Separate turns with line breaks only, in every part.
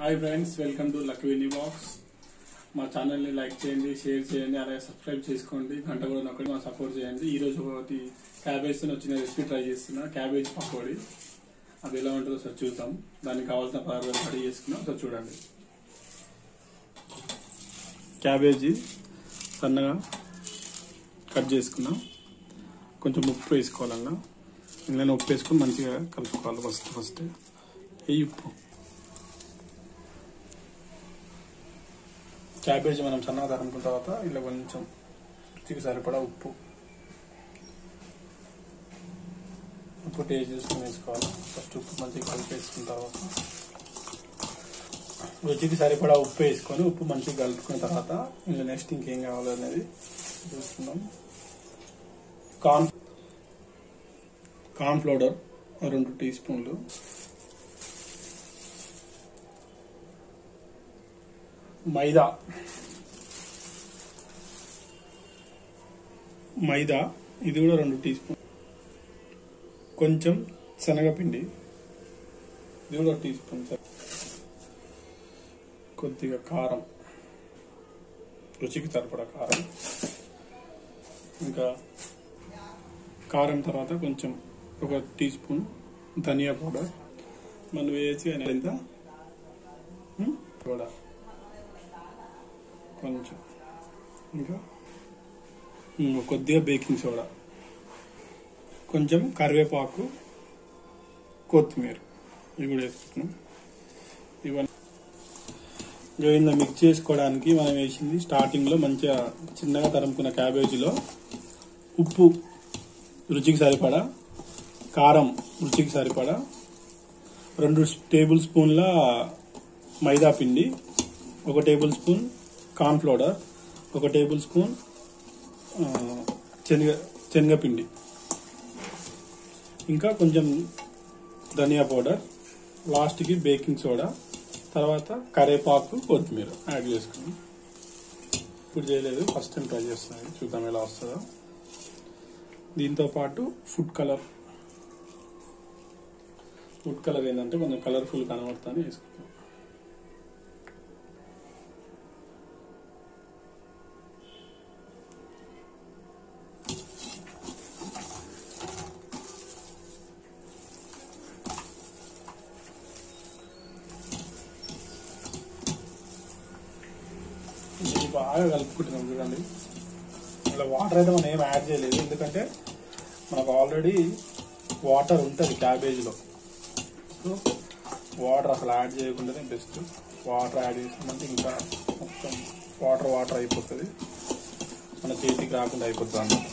Hi friends, welcome to Lucky Winnie Box. మా ఛానల్ని like చేయండి, షేర్ చేయండి, అలాగే సబ్స్క్రైబ్ చేసుకోండి, గంట కూడా నొక్కండి, మా సపోర్ట్ చేయండి. ఈరోజు ఒకటి క్యాబేజ్తో వచ్చిన రెసిపీ ట్రై చేస్తున్నా, క్యాబేజ్ పకోడీ. అది ఎలా ఉంటుందో సార్ చూద్దాం. దానికి కావాల్సిన పదార్థాలు రెడీ చేసుకున్నాం సార్, చూడండి. క్యాబేజీ సన్నగా కట్ చేసుకున్నాం. కొంచెం ఉప్పు వేసుకోవాలన్నా, నేను ఉప్పు వేసుకుని మంచిగా కలుపుకోవాలి. ఫస్ట్ ఈ ఉప్పు, క్యాబేజీ మనం సన్నగా తరుముకున్న తర్వాత ఇలా కొంచెం రుచికి సరిపడా ఉప్పు టేస్ట్ చేసుకుని వేసుకోవాలి. ఫస్ట్ ఉప్పు మంచిగా కలిపి వేసుకున్న తర్వాత రుచికి సరిపడా ఉప్పు వేసుకొని ఉప్పు మంచిగా కలుపుకున్న తర్వాత ఇలా నెక్స్ట్ ఇంకేం కావాలి అనేది చూసుకుందాం. కార్న్ ఫ్లోర్ 2 టీ స్పూన్లు, మైదా ఇది కూడా 2 టీ స్పూన్, కొంచెం శనగపిండి ఇది కూడా 1 టీ స్పూన్, కొద్దిగా కారం, రుచికి సరిపడా కారం, ఇంకా కారం తర్వాత కొంచెం 1 టీ స్పూన్ ధనియా పౌడర్ మనం వేసి ఎంత కూడా కొంచెం, ఇంకా కొద్దిగా బేకింగ్ సోడా, కొంచెం కరివేపాకు, కొత్తిమీర ఇవి కూడా వేసుకుంటున్నాం. ఇవన్నీ మిక్స్ చేసుకోవడానికి మనం వేసింది స్టార్టింగ్లో మంచిగా చిన్నగా తరుముకున్న క్యాబేజీలో ఉప్పు రుచికి సరిపడా, కారం రుచికి సరిపడా, 2 టేబుల్ స్పూన్ల మైదా పిండి, 1 table spoon corn flour, 1 table spoon శనగపిండి, ఇంకా కొంచెం ధనియా పౌడర్, లాస్ట్కి బేకింగ్ సోడా, తర్వాత కరివేపాకు, కొత్తిమీర యాడ్ చేసుకుని. ఇప్పుడు చేయలేదు, ఫస్ట్ టైం ట్రై చేస్తున్నాను, చూద్దాం ఎలా వస్తుందో. దీంతో పాటు ఫుడ్ కలర్ ఏంటంటే కొంచెం కలర్ఫుల్ కనబడుతుంది, వేసుకుంటాం. ఇది బాగా కలుపుకుంటున్నాం చూడండి. ఇలా వాటర్ అయితే మనం ఏం యాడ్ చేయలేదు, ఎందుకంటే మనకు ఆల్రెడీ వాటర్ ఉంటుంది క్యాబేజీలో. సో వాటర్ అసలు యాడ్ చేయకుండానే బెస్ట్. వాటర్ యాడ్ చేసామంటే ఇంకా మొత్తం వాటర్ అయిపోతుంది, మన చేతికి రాకుండా అయిపోతుంది అన్నమాట.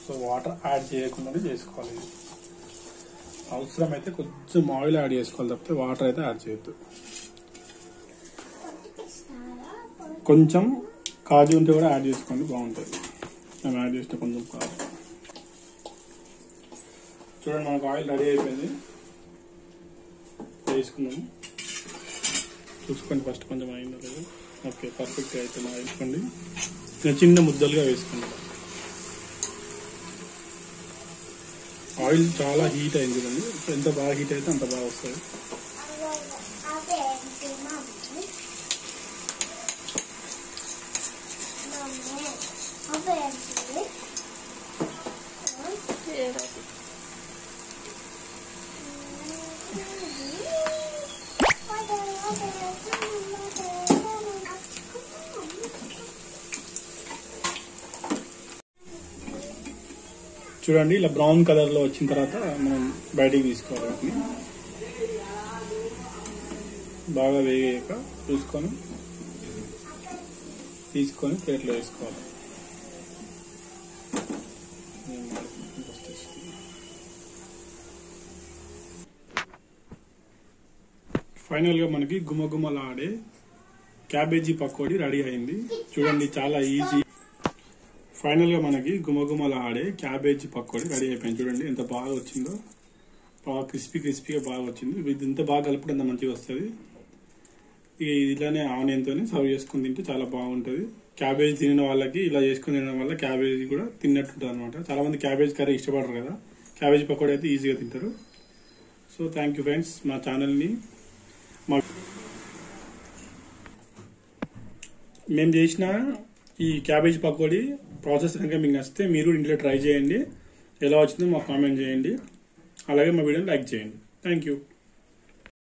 సో వాటర్ యాడ్ చేయకుండానే చేసుకోవాలి. అవసరమైతే కొంచెం ఆయిల్ యాడ్ చేసుకోవాలి తప్పితే వాటర్ అయితే యాడ్ చేయొద్దు. కొంచెం కాజు ఉంటే కూడా యాడ్ చేసుకోండి, బాగుంటుంది. మేము యాడ్ చేస్తే కొంచెం కాజు. చూడండి, మనకు ఆయిల్ రెడీ అయిపోయింది, వేసుకున్నాము. చూసుకోండి ఫస్ట్ కొంచెం అయిందో లేదు. ఓకే, పర్ఫెక్ట్ అయితే వేసుకోండి. చిన్న ముద్దలుగా వేసుకోండి. ఆయిల్ చాలా హీట్ అయింది కదండి, ఎంత బాగా హీట్ అయితే అంత బాగా వస్తుంది. చూడండి, ఇలా బ్రౌన్ కలర్ లో వచ్చిన తర్వాత మనం బయటికి తీసుకోవాలి. వాటిని బాగా వేగాక తీసుకొని ప్లేట్లో వేసుకోవాలి. ఫైనల్ గా మనకి గుమగుమలాడే క్యాబేజీ పకోడీ రెడీ అయింది. చూడండి, చాలా ఈజీ. ఫైనల్ గా మనకి గుమగుమలాడే క్యాబేజీ పకోడీ రెడీ అయిపోయింది. చూడండి ఎంత బాగా వచ్చిందో, బాగా క్రిస్పీగా బాగా వచ్చింది. ఇది ఎంత బాగా కలుపుకుంటే అంత మంచిగా వస్తుంది. ఇలానే ఆనియన్తో సర్వ్ చేసుకుని తింటే చాలా బాగుంటుంది. క్యాబేజీ తినిన వాళ్ళకి ఇలా చేసుకుని తినడం వల్ల క్యాబేజీ కూడా తిన్నట్టుంటుంది అనమాట. చాలా మంది క్యాబేజ్ కర్రీ ఇష్టపడరు కదా, క్యాబేజీ పకోడీ అయితే ఈజీగా తింటారు. సో థ్యాంక్ యూ ఫ్రెండ్స్, మా ఛానల్ని మేము చేసిన ఈ క్యాబేజీ పకోడీ ప్రాసెస్ కనుక మీకు నచ్చితే మీరు ఇంట్లో ట్రై చేయండి. ఎలా వచ్చిందో మాకు కామెంట్ చేయండి. అలాగే మా వీడియోని లైక్ చేయండి. Thank you.